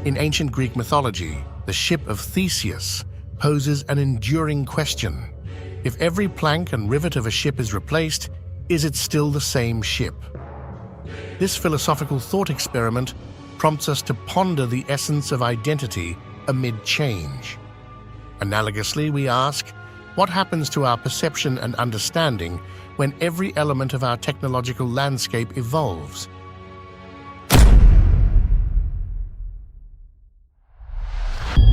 In ancient Greek mythology, the ship of Theseus poses an enduring question. If every plank and rivet of a ship is replaced, is it still the same ship? This philosophical thought experiment prompts us to ponder the essence of identity amid change. Analogously, we ask, what happens to our perception and understanding when every element of our technological landscape evolves?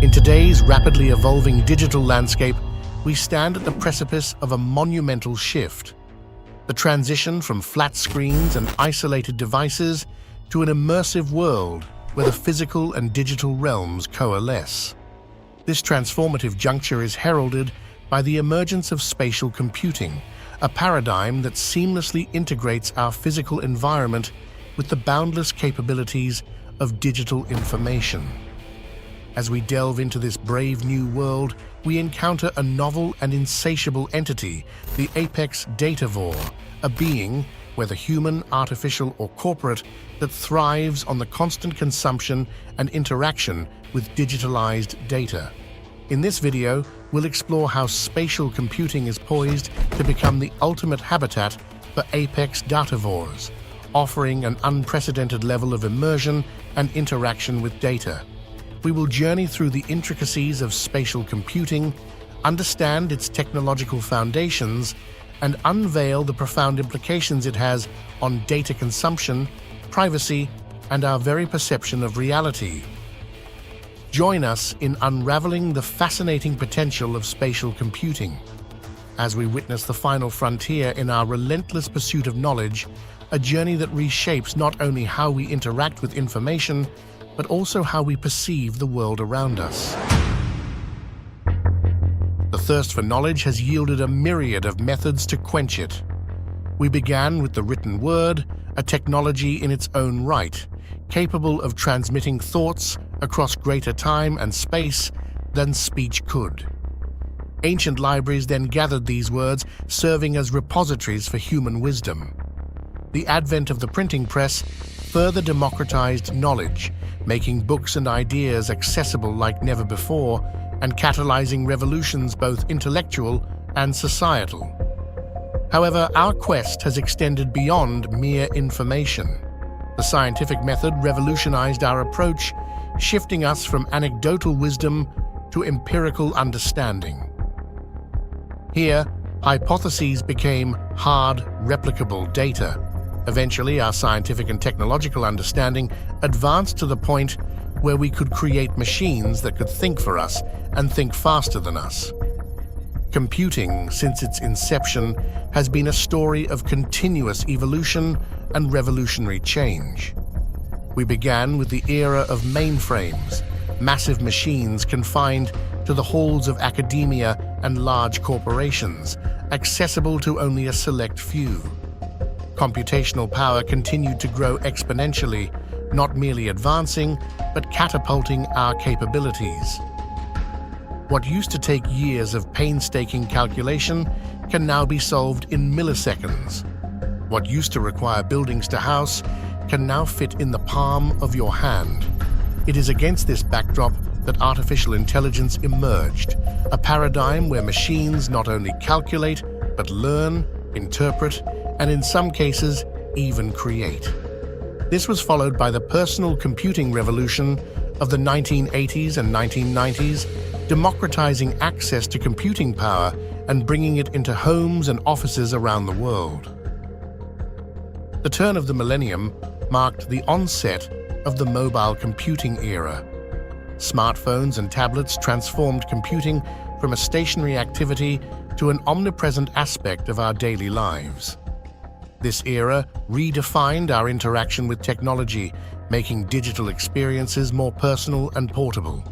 In today's rapidly evolving digital landscape, we stand at the precipice of a monumental shift. The transition from flat screens and isolated devices to an immersive world where the physical and digital realms coalesce. This transformative juncture is heralded by the emergence of spatial computing, a paradigm that seamlessly integrates our physical environment with the boundless capabilities of digital information. As we delve into this brave new world, we encounter a novel and insatiable entity, the Apex Datavore, a being, whether human, artificial, or corporate, that thrives on the constant consumption and interaction with digitalized data. In this video, we'll explore how spatial computing is poised to become the ultimate habitat for Apex Datavores, offering an unprecedented level of immersion and interaction with data. We will journey through the intricacies of spatial computing, understand its technological foundations, and unveil the profound implications it has on data consumption, privacy, and our very perception of reality. Join us in unraveling the fascinating potential of spatial computing as we witness the final frontier in our relentless pursuit of knowledge, a journey that reshapes not only how we interact with information, but also how we perceive the world around us. The thirst for knowledge has yielded a myriad of methods to quench it. We began with the written word, a technology in its own right, capable of transmitting thoughts across greater time and space than speech could. Ancient libraries then gathered these words, serving as repositories for human wisdom. The advent of the printing press further democratized knowledge, making books and ideas accessible like never before, and catalyzing revolutions both intellectual and societal. However, our quest has extended beyond mere information. The scientific method revolutionized our approach, shifting us from anecdotal wisdom to empirical understanding. Here, hypotheses became hard, replicable data. Eventually, our scientific and technological understanding advanced to the point where we could create machines that could think for us and think faster than us. Computing, since its inception, has been a story of continuous evolution and revolutionary change. We began with the era of mainframes, massive machines confined to the halls of academia and large corporations, accessible to only a select few. Computational power continued to grow exponentially, not merely advancing, but catapulting our capabilities. What used to take years of painstaking calculation can now be solved in milliseconds. What used to require buildings to house can now fit in the palm of your hand. It is against this backdrop that artificial intelligence emerged, a paradigm where machines not only calculate, but learn, interpret, and in some cases, even create. This was followed by the personal computing revolution of the 1980s and 1990s, democratizing access to computing power and bringing it into homes and offices around the world. The turn of the millennium marked the onset of the mobile computing era. Smartphones and tablets transformed computing from a stationary activity to an omnipresent aspect of our daily lives. This era redefined our interaction with technology, making digital experiences more personal and portable.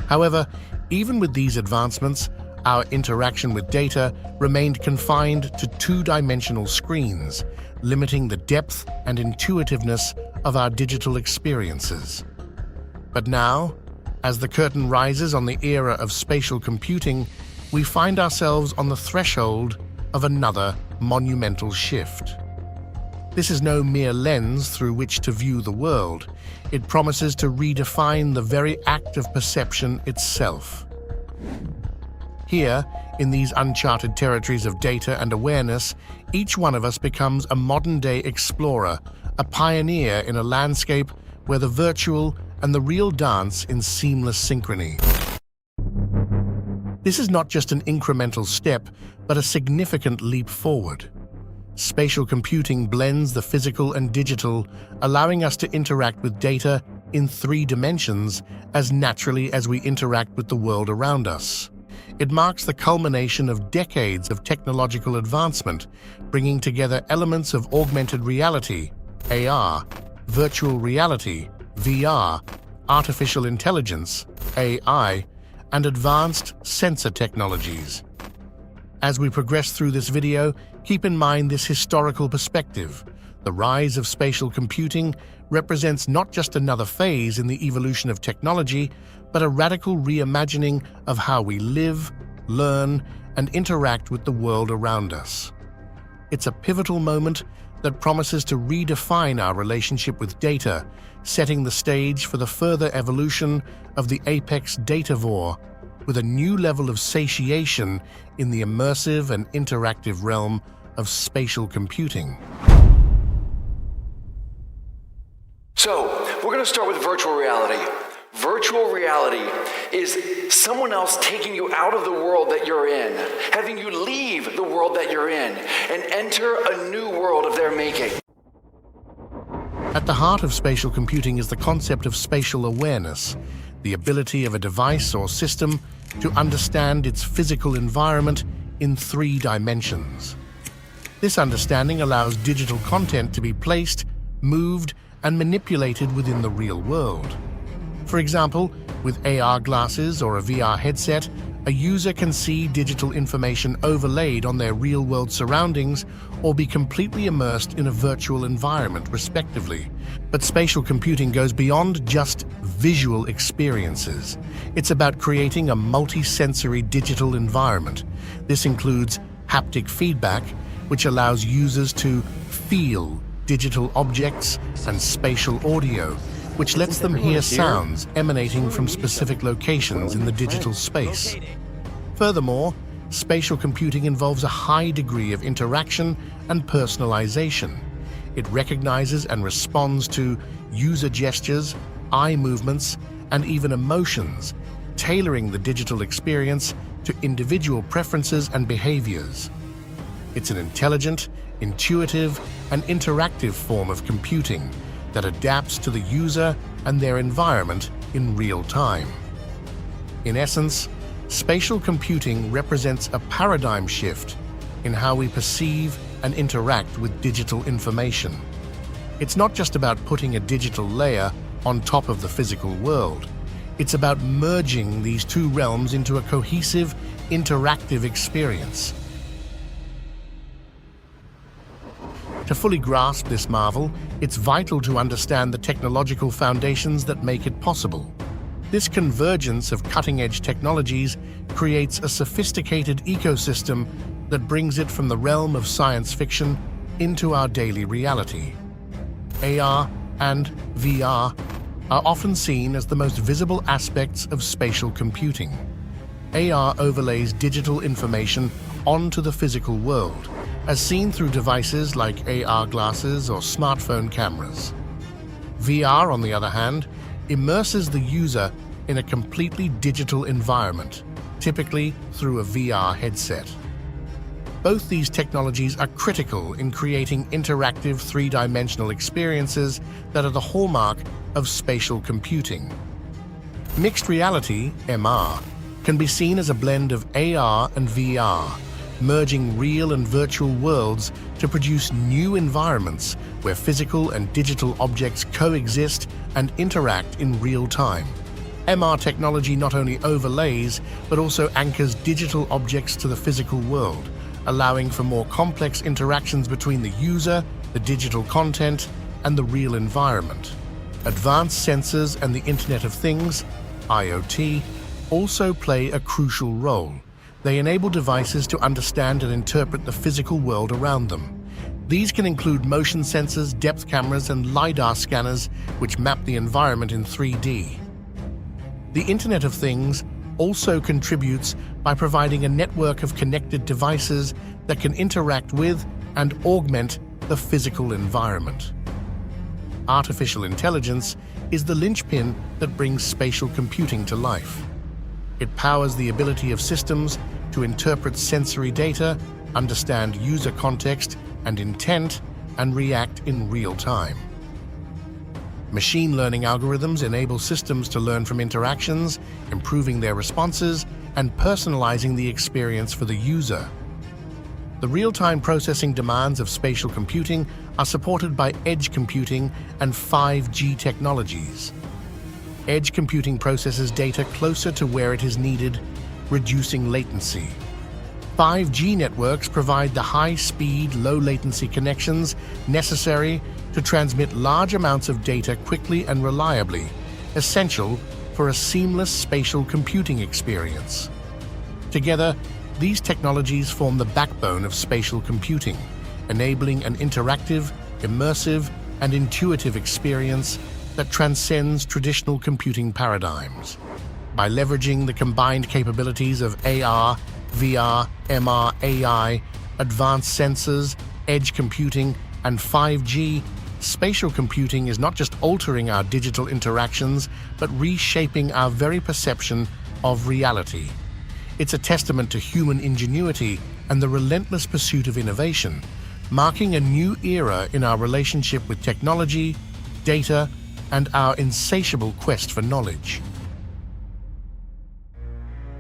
However, even with these advancements, our interaction with data remained confined to two-dimensional screens, limiting the depth and intuitiveness of our digital experiences. But now, as the curtain rises on the era of spatial computing, we find ourselves on the threshold of another monumental shift. This is no mere lens through which to view the world. It promises to redefine the very act of perception itself. Here, in these uncharted territories of data and awareness, each one of us becomes a modern-day explorer, a pioneer in a landscape where the virtual and the real dance in seamless synchrony. This is not just an incremental step, but a significant leap forward. Spatial computing blends the physical and digital, allowing us to interact with data in 3 dimensions as naturally as we interact with the world around us. It marks the culmination of decades of technological advancement, bringing together elements of augmented reality, AR, virtual reality, VR, artificial intelligence, AI, and advanced sensor technologies. As we progress through this video, keep in mind this historical perspective. The rise of spatial computing represents not just another phase in the evolution of technology, but a radical reimagining of how we live, learn, and interact with the world around us. It's a pivotal moment that promises to redefine our relationship with data, setting the stage for the further evolution of the Apex Datavore, with a new level of satiation in the immersive and interactive realm of spatial computing. So, we're going to start with virtual reality. Virtual reality is someone else taking you out of the world that you're in, having you leave the world that you're in, and enter a new world of their making. At the heart of spatial computing is the concept of spatial awareness, the ability of a device or system to understand its physical environment in 3 dimensions. This understanding allows digital content to be placed, moved, and manipulated within the real world. For example, with AR glasses or a VR headset, a user can see digital information overlaid on their real-world surroundings or be completely immersed in a virtual environment, respectively. But spatial computing goes beyond just visual experiences. It's about creating a multi-sensory digital environment. This includes haptic feedback, which allows users to feel digital objects, and spatial audio, which lets them hear sounds emanating from specific locations in the digital space. Furthermore, spatial computing involves a high degree of interaction and personalization. It recognizes and responds to user gestures, eye movements, and even emotions, tailoring the digital experience to individual preferences and behaviors. It's an intelligent, intuitive, and interactive form of computing that adapts to the user and their environment in real time. In essence, spatial computing represents a paradigm shift in how we perceive and interact with digital information. It's not just about putting a digital layer on top of the physical world. It's about merging these 2 realms into a cohesive, interactive experience. To fully grasp this marvel, it's vital to understand the technological foundations that make it possible. This convergence of cutting-edge technologies creates a sophisticated ecosystem that brings it from the realm of science fiction into our daily reality. AR and VR are often seen as the most visible aspects of spatial computing. AR overlays digital information onto the physical world, as seen through devices like AR glasses or smartphone cameras. VR, on the other hand, immerses the user in a completely digital environment, typically through a VR headset. Both these technologies are critical in creating interactive 3-dimensional experiences that are the hallmark of spatial computing. Mixed reality, MR, can be seen as a blend of AR and VR, merging real and virtual worlds to produce new environments where physical and digital objects coexist and interact in real time. MR technology not only overlays, but also anchors digital objects to the physical world, allowing for more complex interactions between the user, the digital content, and the real environment. Advanced sensors and the Internet of Things, IoT, also play a crucial role. They enable devices to understand and interpret the physical world around them. These can include motion sensors, depth cameras, and LiDAR scanners, which map the environment in 3D. The Internet of Things also contributes by providing a network of connected devices that can interact with and augment the physical environment. Artificial intelligence is the linchpin that brings spatial computing to life. It powers the ability of systems to interpret sensory data, understand user context and intent, and react in real time. Machine learning algorithms enable systems to learn from interactions, improving their responses and personalizing the experience for the user. The real-time processing demands of spatial computing are supported by edge computing and 5G technologies. Edge computing processes data closer to where it is needed, reducing latency. 5G networks provide the high-speed, low-latency connections necessary to transmit large amounts of data quickly and reliably, essential for a seamless spatial computing experience. Together, these technologies form the backbone of spatial computing, enabling an interactive, immersive, and intuitive experience that transcends traditional computing paradigms. By leveraging the combined capabilities of AR, VR, MR, AI, advanced sensors, edge computing, and 5G, spatial computing is not just altering our digital interactions, but reshaping our very perception of reality. It's a testament to human ingenuity and the relentless pursuit of innovation, marking a new era in our relationship with technology, data, and our insatiable quest for knowledge.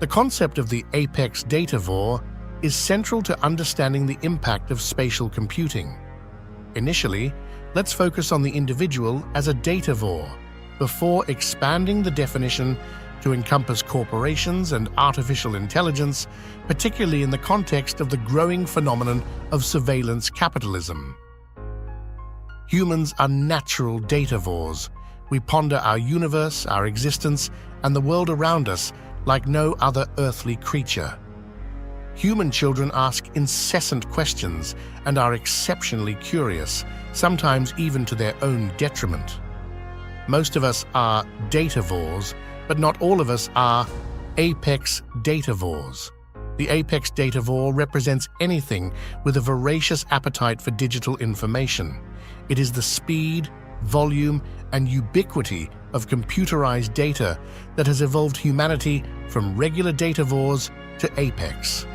The concept of the Apex Datavore is central to understanding the impact of spatial computing. Initially, let's focus on the individual as a datavore, before expanding the definition to encompass corporations and artificial intelligence, particularly in the context of the growing phenomenon of surveillance capitalism. Humans are natural datavores. We ponder our universe, our existence, and the world around us like no other earthly creature. Human children ask incessant questions and are exceptionally curious, sometimes even to their own detriment. Most of us are datavores, but not all of us are Apex Datavores. The Apex Datavore represents anything with a voracious appetite for digital information. It is the speed, volume, and ubiquity of computerized data that has evolved humanity from regular datavores to Apex.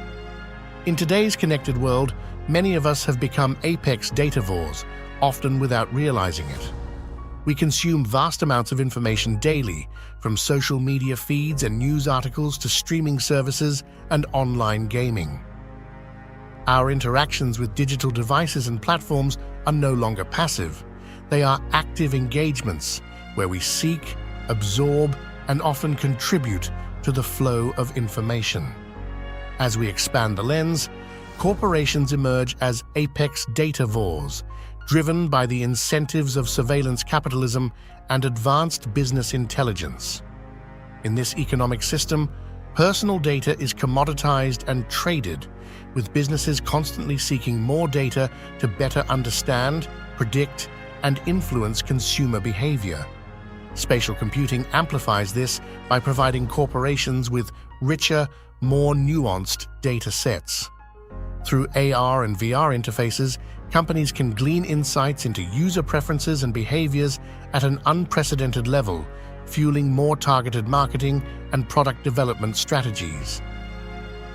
In today's connected world, many of us have become Apex Datavores, often without realizing it. We consume vast amounts of information daily, from social media feeds and news articles to streaming services and online gaming. Our interactions with digital devices and platforms are no longer passive. They are active engagements where we seek, absorb, and often contribute to the flow of information. As we expand the lens, corporations emerge as Apex Datavores, driven by the incentives of surveillance capitalism and advanced business intelligence. In this economic system, personal data is commoditized and traded, with businesses constantly seeking more data to better understand, predict, and influence consumer behavior. Spatial computing amplifies this by providing corporations with richer, more nuanced data sets. Through AR and VR interfaces, companies can glean insights into user preferences and behaviors at an unprecedented level, fueling more targeted marketing and product development strategies.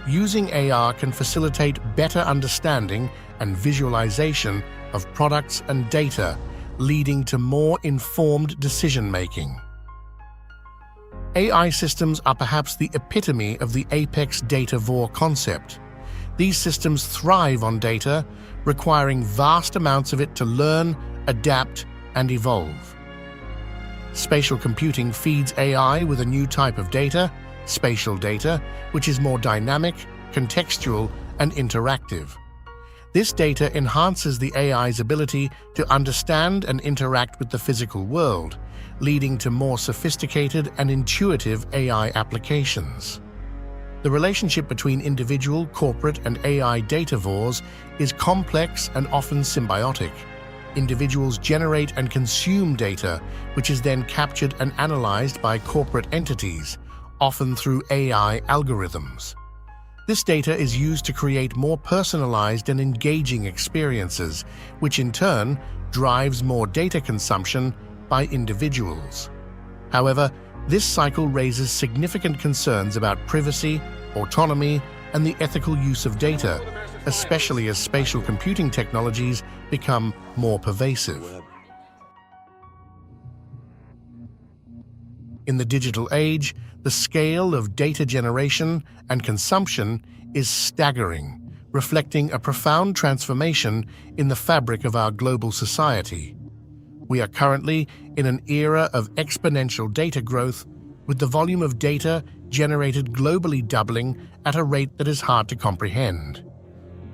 Using AR can facilitate better understanding and visualization of products and data, leading to more informed decision-making. AI systems are perhaps the epitome of the Apex Datavore concept. These systems thrive on data, requiring vast amounts of it to learn, adapt, and evolve. Spatial computing feeds AI with a new type of data, spatial data, which is more dynamic, contextual, and interactive. This data enhances the AI's ability to understand and interact with the physical world, leading to more sophisticated and intuitive AI applications. The relationship between individual, corporate, and AI datavores is complex and often symbiotic. Individuals generate and consume data, which is then captured and analyzed by corporate entities, often through AI algorithms. This data is used to create more personalized and engaging experiences, which in turn drives more data consumption by individuals. However, this cycle raises significant concerns about privacy, autonomy, and the ethical use of data, especially as spatial computing technologies become more pervasive. In the digital age, the scale of data generation and consumption is staggering, reflecting a profound transformation in the fabric of our global society. We are currently in an era of exponential data growth, with the volume of data generated globally doubling at a rate that is hard to comprehend.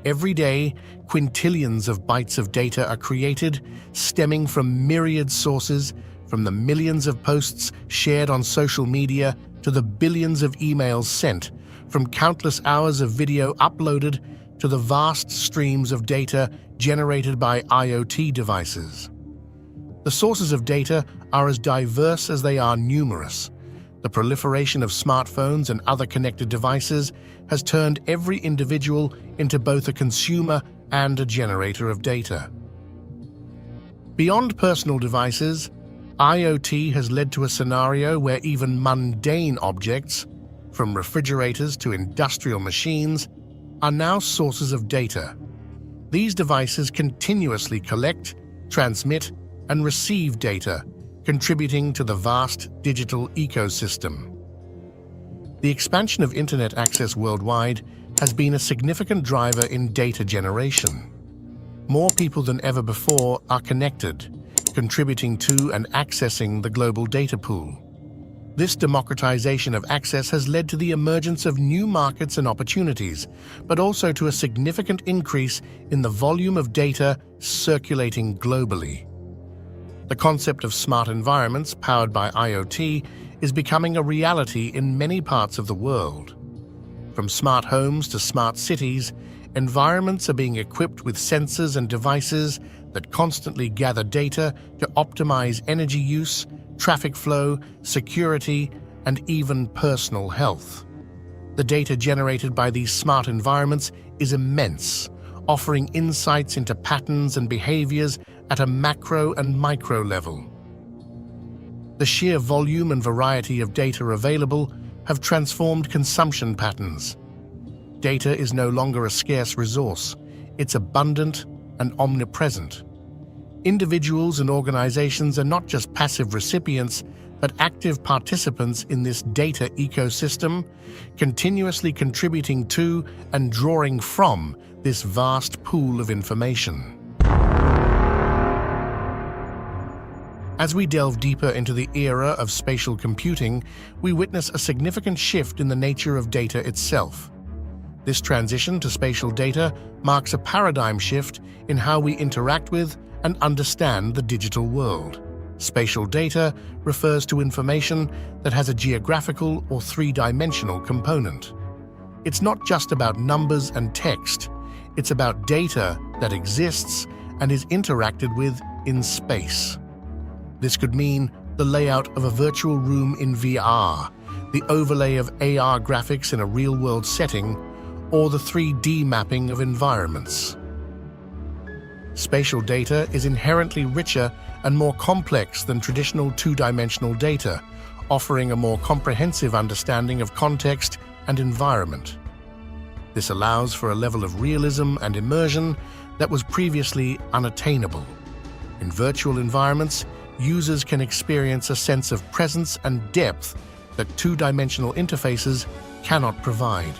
Every day, quintillions of bytes of data are created, stemming from myriad sources, from the millions of posts shared on social media to the billions of emails sent, from countless hours of video uploaded to the vast streams of data generated by IoT devices. The sources of data are as diverse as they are numerous. The proliferation of smartphones and other connected devices has turned every individual into both a consumer and a generator of data. Beyond personal devices, IoT has led to a scenario where even mundane objects, from refrigerators to industrial machines, are now sources of data. These devices continuously collect, transmit, and receive data, contributing to the vast digital ecosystem. The expansion of internet access worldwide has been a significant driver in data generation. More people than ever before are connected, contributing to and accessing the global data pool. This democratization of access has led to the emergence of new markets and opportunities, but also to a significant increase in the volume of data circulating globally. The concept of smart environments powered by IoT is becoming a reality in many parts of the world. From smart homes to smart cities, environments are being equipped with sensors and devices that constantly gather data to optimize energy use, traffic flow, security, and even personal health. The data generated by these smart environments is immense, offering insights into patterns and behaviors at a macro and micro level. The sheer volume and variety of data available have transformed consumption patterns. Data is no longer a scarce resource, it's abundant and omnipresent. Individuals and organizations are not just passive recipients, but active participants in this data ecosystem, continuously contributing to and drawing from this vast pool of information. As we delve deeper into the era of spatial computing, we witness a significant shift in the nature of data itself. This transition to spatial data marks a paradigm shift in how we interact with and understand the digital world. Spatial data refers to information that has a geographical or three-dimensional component. It's not just about numbers and text, it's about data that exists and is interacted with in space. This could mean the layout of a virtual room in VR, the overlay of AR graphics in a real-world setting, or the 3D mapping of environments. Spatial data is inherently richer and more complex than traditional two-dimensional data, offering a more comprehensive understanding of context and environment. This allows for a level of realism and immersion that was previously unattainable. In virtual environments, users can experience a sense of presence and depth that two-dimensional interfaces cannot provide.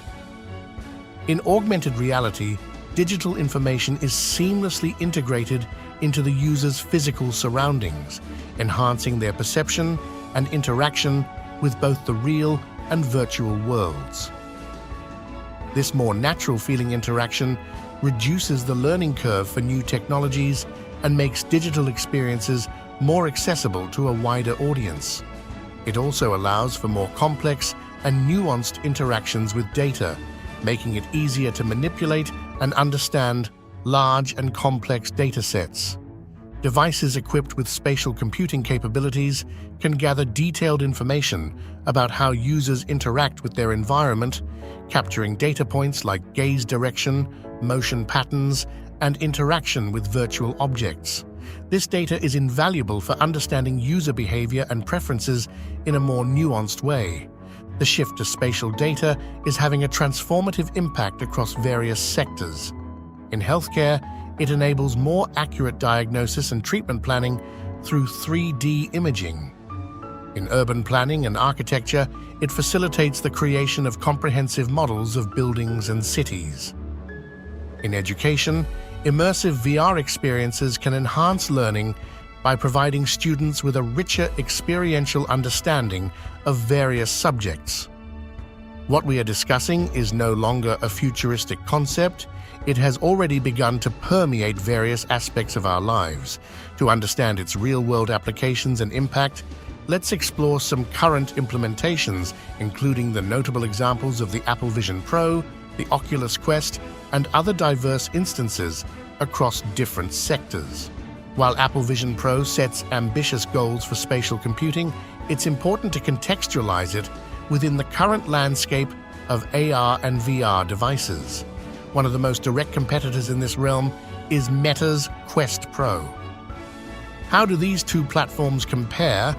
In augmented reality, digital information is seamlessly integrated into the user's physical surroundings, enhancing their perception and interaction with both the real and virtual worlds. This more natural-feeling interaction reduces the learning curve for new technologies and makes digital experiences more accessible to a wider audience. It also allows for more complex and nuanced interactions with data, making it easier to manipulate and understand large and complex data sets. Devices equipped with spatial computing capabilities can gather detailed information about how users interact with their environment, capturing data points like gaze direction, motion patterns, and interaction with virtual objects. This data is invaluable for understanding user behavior and preferences in a more nuanced way. The shift to spatial data is having a transformative impact across various sectors. In healthcare, it enables more accurate diagnosis and treatment planning through 3D imaging. In urban planning and architecture, it facilitates the creation of comprehensive models of buildings and cities. In education, immersive VR experiences can enhance learning by providing students with a richer experiential understanding of various subjects. What we are discussing is no longer a futuristic concept. It has already begun to permeate various aspects of our lives. To understand its real-world applications and impact, let's explore some current implementations, including the notable examples of the Apple Vision Pro, the Oculus Quest, and other diverse instances across different sectors. While Apple Vision Pro sets ambitious goals for spatial computing, it's important to contextualize it within the current landscape of AR and VR devices. One of the most direct competitors in this realm is Meta's Quest Pro. How do these two platforms compare,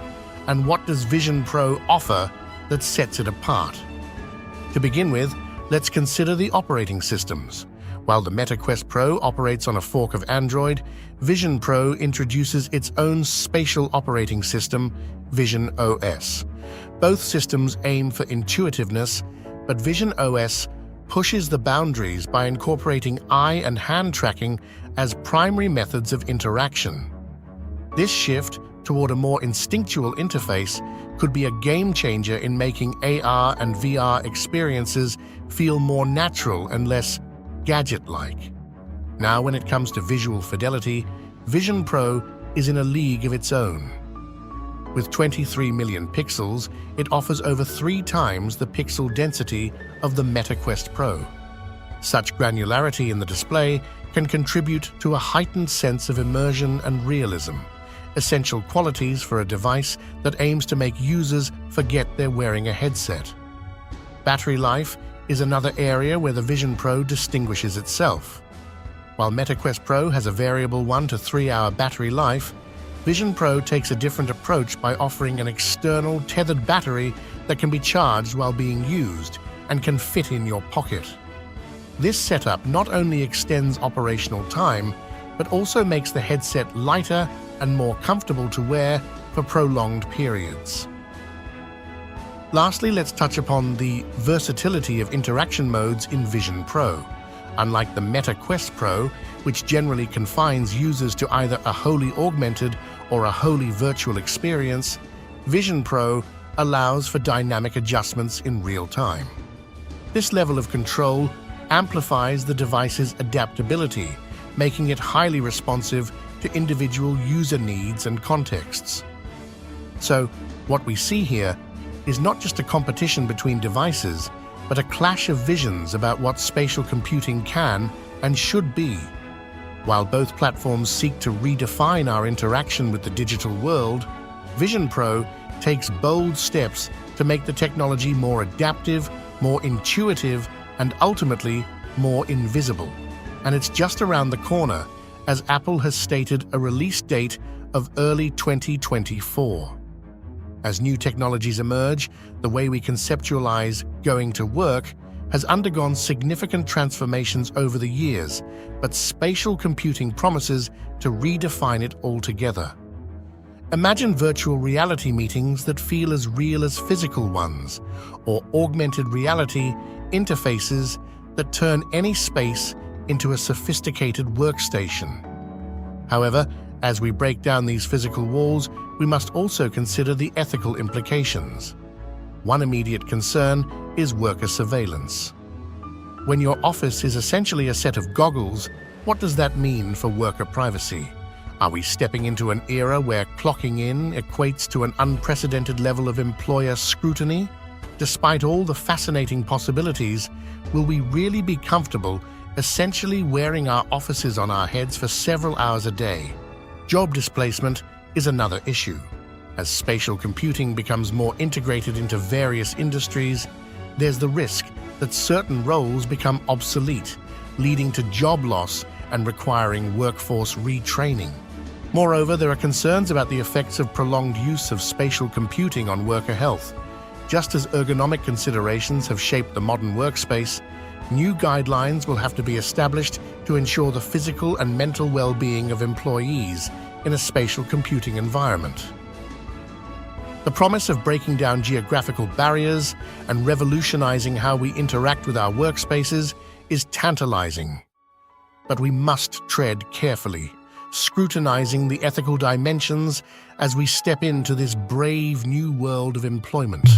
and what does Vision Pro offer that sets it apart? To begin with, let's consider the operating systems. While the Meta Quest Pro operates on a fork of Android, Vision Pro introduces its own spatial operating system, Vision OS. Both systems aim for intuitiveness, but Vision OS pushes the boundaries by incorporating eye and hand tracking as primary methods of interaction. This shift toward a more instinctual interface could be a game-changer in making AR and VR experiences feel more natural and less gadget-like. Now, when it comes to visual fidelity, Vision Pro is in a league of its own. With 23 million pixels, it offers over 3 times the pixel density of the Meta Quest Pro. Such granularity in the display can contribute to a heightened sense of immersion and realism, essential qualities for a device that aims to make users forget they're wearing a headset. Battery life is another area where the Vision Pro distinguishes itself. While Meta Quest Pro has a variable 1 to 3 hour battery life, Vision Pro takes a different approach by offering an external tethered battery that can be charged while being used and can fit in your pocket. This setup not only extends operational time, but also makes the headset lighter and more comfortable to wear for prolonged periods. Lastly, let's touch upon the versatility of interaction modes in Vision Pro. Unlike the Meta Quest Pro, which generally confines users to either a wholly augmented or a wholly virtual experience, Vision Pro allows for dynamic adjustments in real time. This level of control amplifies the device's adaptability, making it highly responsive to individual user needs and contexts. So, what we see here is not just a competition between devices, but a clash of visions about what spatial computing can and should be. While both platforms seek to redefine our interaction with the digital world, Vision Pro takes bold steps to make the technology more adaptive, more intuitive, and ultimately more invisible. And it's just around the corner, as Apple has stated a release date of early 2024. As new technologies emerge, the way we conceptualize going to work has undergone significant transformations over the years, but spatial computing promises to redefine it altogether. Imagine virtual reality meetings that feel as real as physical ones, or augmented reality interfaces that turn any space into a sophisticated workstation. However, as we break down these physical walls, we must also consider the ethical implications. One immediate concern is worker surveillance. When your office is essentially a set of goggles, what does that mean for worker privacy? Are we stepping into an era where clocking in equates to an unprecedented level of employer scrutiny? Despite all the fascinating possibilities, will we really be comfortable essentially wearing our offices on our heads for several hours a day? Job displacement is another issue. As spatial computing becomes more integrated into various industries, there's the risk that certain roles become obsolete, leading to job loss and requiring workforce retraining. Moreover, there are concerns about the effects of prolonged use of spatial computing on worker health. Just as ergonomic considerations have shaped the modern workspace, new guidelines will have to be established to ensure the physical and mental well-being of employees in a spatial computing environment. The promise of breaking down geographical barriers and revolutionizing how we interact with our workspaces is tantalizing. But we must tread carefully, scrutinizing the ethical dimensions as we step into this brave new world of employment.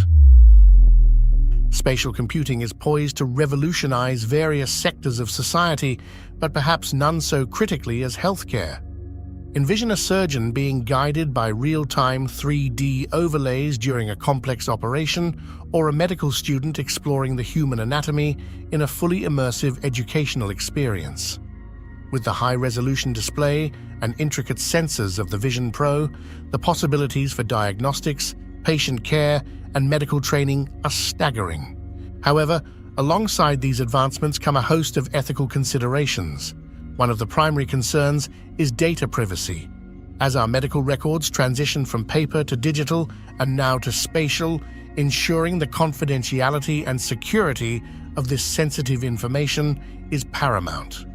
Spatial computing is poised to revolutionize various sectors of society, but perhaps none so critically as healthcare. Envision a surgeon being guided by real-time 3D overlays during a complex operation, or a medical student exploring the human anatomy in a fully immersive educational experience. With the high-resolution display and intricate sensors of the Vision Pro, the possibilities for diagnostics, patient care, and medical training are staggering. However, alongside these advancements come a host of ethical considerations. One of the primary concerns is data privacy. As our medical records transition from paper to digital and now to spatial, ensuring the confidentiality and security of this sensitive information is paramount.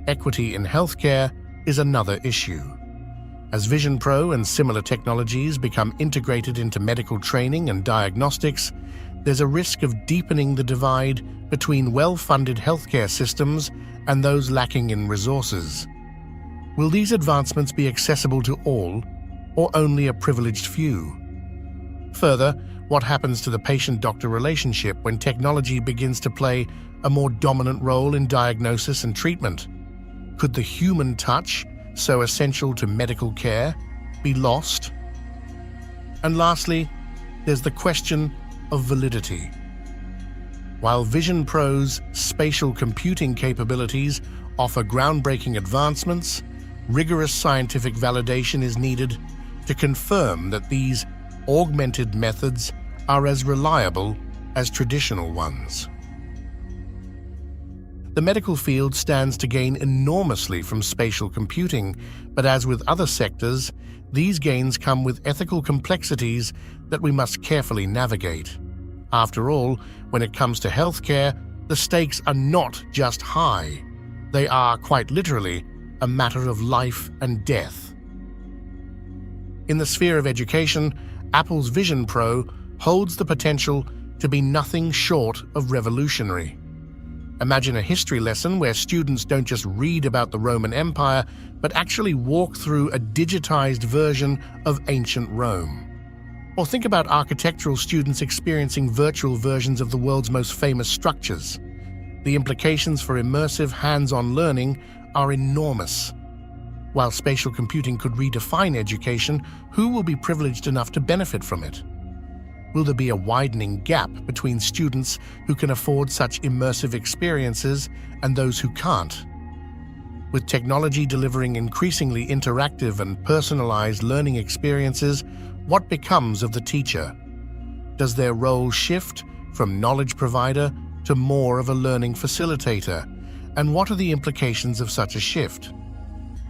Equity in healthcare is another issue. As Vision Pro and similar technologies become integrated into medical training and diagnostics, there's a risk of deepening the divide between well-funded healthcare systems and those lacking in resources. Will these advancements be accessible to all, or only a privileged few? Further, what happens to the patient-doctor relationship when technology begins to play a more dominant role in diagnosis and treatment? Could the human touch, so essential to medical care, be lost? And lastly, there's the question of validity. While Vision Pro's spatial computing capabilities offer groundbreaking advancements, rigorous scientific validation is needed to confirm that these augmented methods are as reliable as traditional ones. The medical field stands to gain enormously from spatial computing, but as with other sectors, these gains come with ethical complexities that we must carefully navigate. After all, when it comes to healthcare, the stakes are not just high. They are, quite literally, a matter of life and death. In the sphere of education, Apple's Vision Pro holds the potential to be nothing short of revolutionary. Imagine a history lesson where students don't just read about the Roman Empire, but actually walk through a digitized version of ancient Rome. Or think about architectural students experiencing virtual versions of the world's most famous structures. The implications for immersive, hands-on learning are enormous. While spatial computing could redefine education, who will be privileged enough to benefit from it? Will there be a widening gap between students who can afford such immersive experiences and those who can't? With technology delivering increasingly interactive and personalized learning experiences, what becomes of the teacher? Does their role shift from knowledge provider to more of a learning facilitator? And what are the implications of such a shift?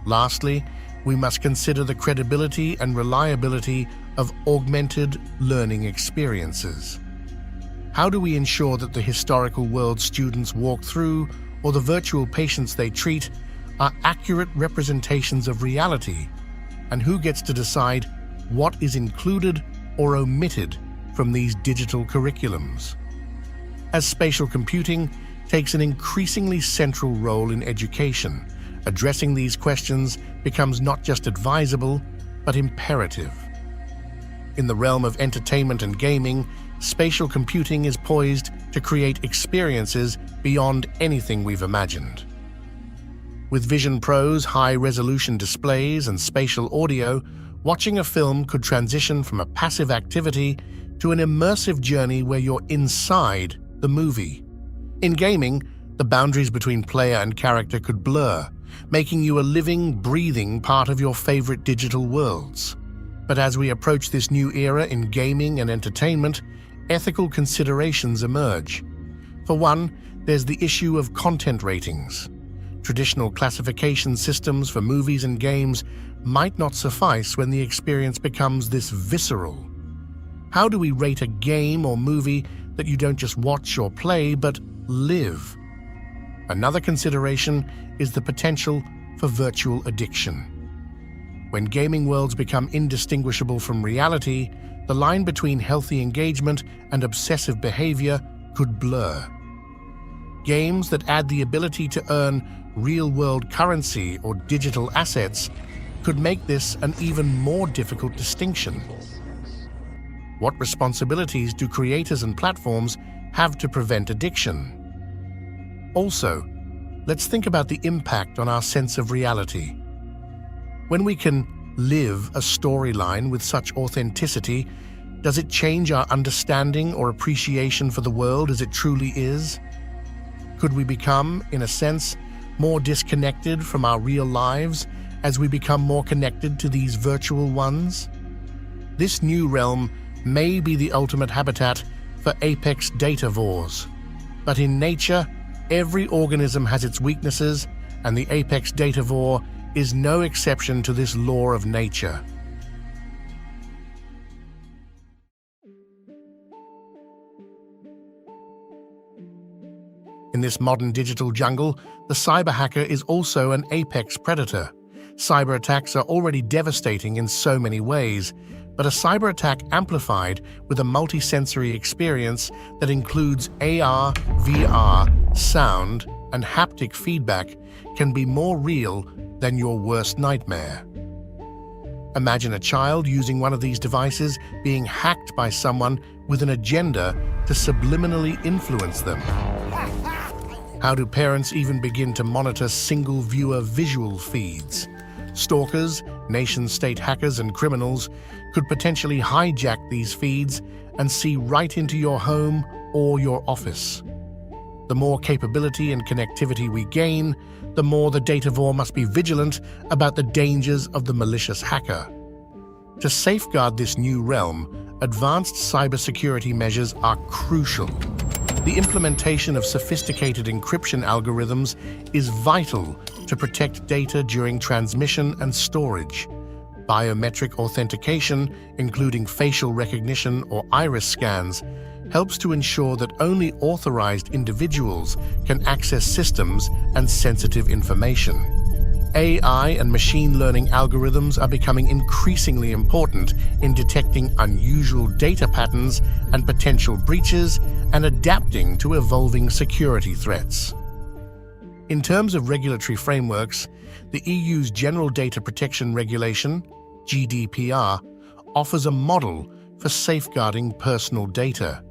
Lastly, we must consider the credibility and reliability of augmented learning experiences. How do we ensure that the historical world students walk through or the virtual patients they treat are accurate representations of reality? And who gets to decide what is included or omitted from these digital curriculums? As spatial computing takes an increasingly central role in education, addressing these questions becomes not just advisable, but imperative. In the realm of entertainment and gaming, spatial computing is poised to create experiences beyond anything we've imagined. With Vision Pro's high-resolution displays and spatial audio, watching a film could transition from a passive activity to an immersive journey where you're inside the movie. In gaming, the boundaries between player and character could blur, making you a living, breathing part of your favorite digital worlds. But as we approach this new era in gaming and entertainment, ethical considerations emerge. For one, there's the issue of content ratings. Traditional classification systems for movies and games might not suffice when the experience becomes this visceral. How do we rate a game or movie that you don't just watch or play, but live? Another consideration is the potential for virtual addiction. When gaming worlds become indistinguishable from reality, the line between healthy engagement and obsessive behavior could blur. Games that add the ability to earn real-world currency or digital assets could make this an even more difficult distinction. What responsibilities do creators and platforms have to prevent addiction? Also, let's think about the impact on our sense of reality. When we can live a storyline with such authenticity, does it change our understanding or appreciation for the world as it truly is? Could we become, in a sense, more disconnected from our real lives as we become more connected to these virtual ones? This new realm may be the ultimate habitat for Apex Datavores, but in nature, every organism has its weaknesses, and the Apex Datavore is no exception to this law of nature. In this modern digital jungle, the cyber hacker is also an apex predator. Cyber attacks are already devastating in so many ways, but a cyber attack amplified with a multisensory experience that includes AR, VR, sound, and haptic feedback can be more real than your worst nightmare. Imagine a child using one of these devices being hacked by someone with an agenda to subliminally influence them. How do parents even begin to monitor single-viewer visual feeds? Stalkers, nation-state hackers, and criminals could potentially hijack these feeds and see right into your home or your office. The more capability and connectivity we gain, the more the Datavore must be vigilant about the dangers of the malicious hacker. To safeguard this new realm, advanced cybersecurity measures are crucial. The implementation of sophisticated encryption algorithms is vital to protect data during transmission and storage. Biometric authentication, including facial recognition or iris scans, helps to ensure that only authorized individuals can access systems and sensitive information. AI and machine learning algorithms are becoming increasingly important in detecting unusual data patterns and potential breaches and adapting to evolving security threats. In terms of regulatory frameworks, the EU's General Data Protection Regulation, GDPR, offers a model for safeguarding personal data.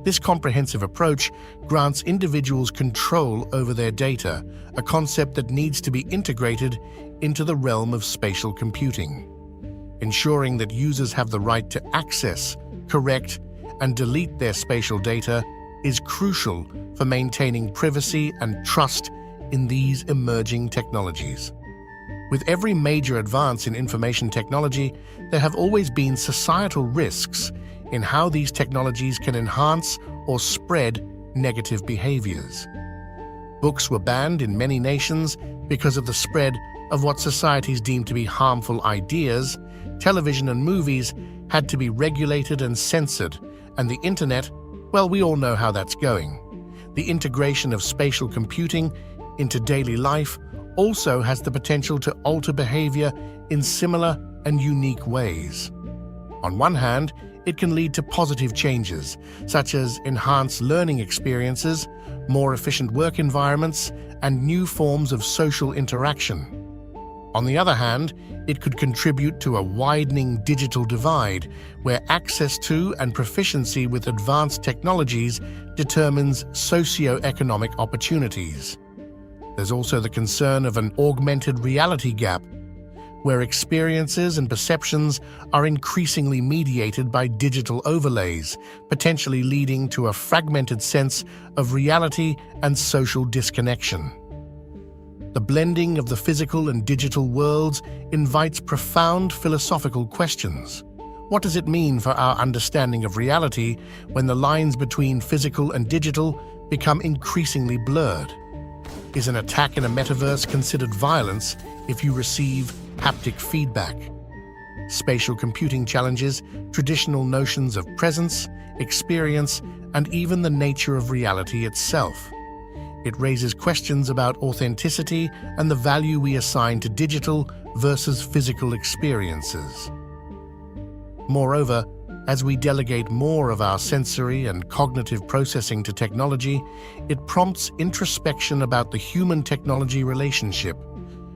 This comprehensive approach grants individuals control over their data, a concept that needs to be integrated into the realm of spatial computing. Ensuring that users have the right to access, correct, and delete their spatial data is crucial for maintaining privacy and trust in these emerging technologies. With every major advance in information technology, there have always been societal risks in how these technologies can enhance or spread negative behaviors. Books were banned in many nations because of the spread of what societies deemed to be harmful ideas. Television and movies had to be regulated and censored, and the internet, well, we all know how that's going. The integration of spatial computing into daily life also has the potential to alter behavior in similar and unique ways. On one hand, it can lead to positive changes, such as enhanced learning experiences, more efficient work environments, and new forms of social interaction. On the other hand, it could contribute to a widening digital divide, where access to and proficiency with advanced technologies determines socio-economic opportunities. There's also the concern of an augmented reality gap. where experiences and perceptions are increasingly mediated by digital overlays, potentially leading to a fragmented sense of reality and social disconnection. The blending of the physical and digital worlds invites profound philosophical questions. What does it mean for our understanding of reality when the lines between physical and digital become increasingly blurred? Is an attack in a metaverse considered violence if you receive haptic feedback? Spatial computing challenges traditional notions of presence, experience, and even the nature of reality itself. It raises questions about authenticity and the value we assign to digital versus physical experiences. Moreover, as we delegate more of our sensory and cognitive processing to technology, it prompts introspection about the human-technology relationship,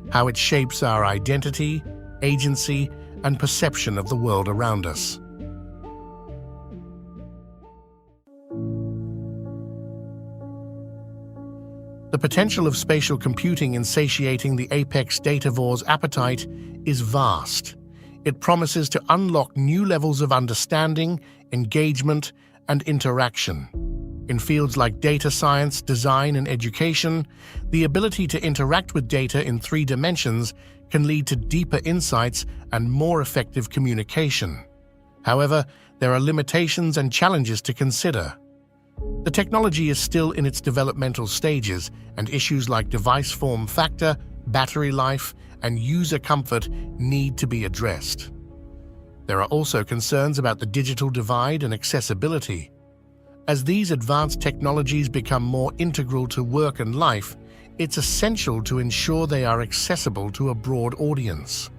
how it shapes our identity, agency, and perception of the world around us. The potential of spatial computing in satiating the Apex Datavore's appetite is vast. It promises to unlock new levels of understanding, engagement, and interaction. In fields like data science, design, and education, the ability to interact with data in 3 dimensions can lead to deeper insights and more effective communication. However, there are limitations and challenges to consider. The technology is still in its developmental stages, and issues like device form factor, battery life, and user comfort need to be addressed. There are also concerns about the digital divide and accessibility. As these advanced technologies become more integral to work and life, it's essential to ensure they are accessible to a broad audience.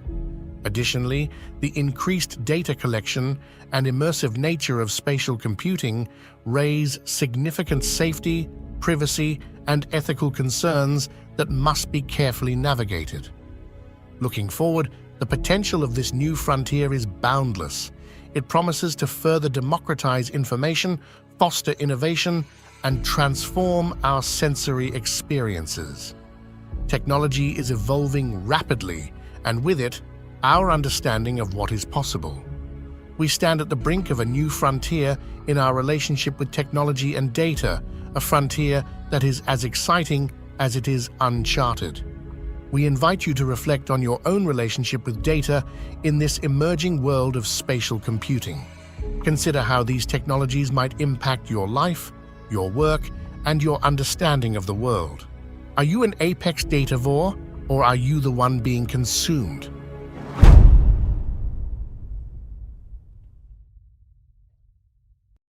Additionally, the increased data collection and immersive nature of spatial computing raise significant safety, privacy, and ethical concerns that must be carefully navigated. Looking forward, the potential of this new frontier is boundless. It promises to further democratize information, foster innovation, and transform our sensory experiences. Technology is evolving rapidly, and with it, our understanding of what is possible. We stand at the brink of a new frontier in our relationship with technology and data, a frontier that is as exciting as it is uncharted. We invite you to reflect on your own relationship with data in this emerging world of spatial computing. Consider how these technologies might impact your life, your work, and your understanding of the world. Are you an Apex Datavore, or are you the one being consumed?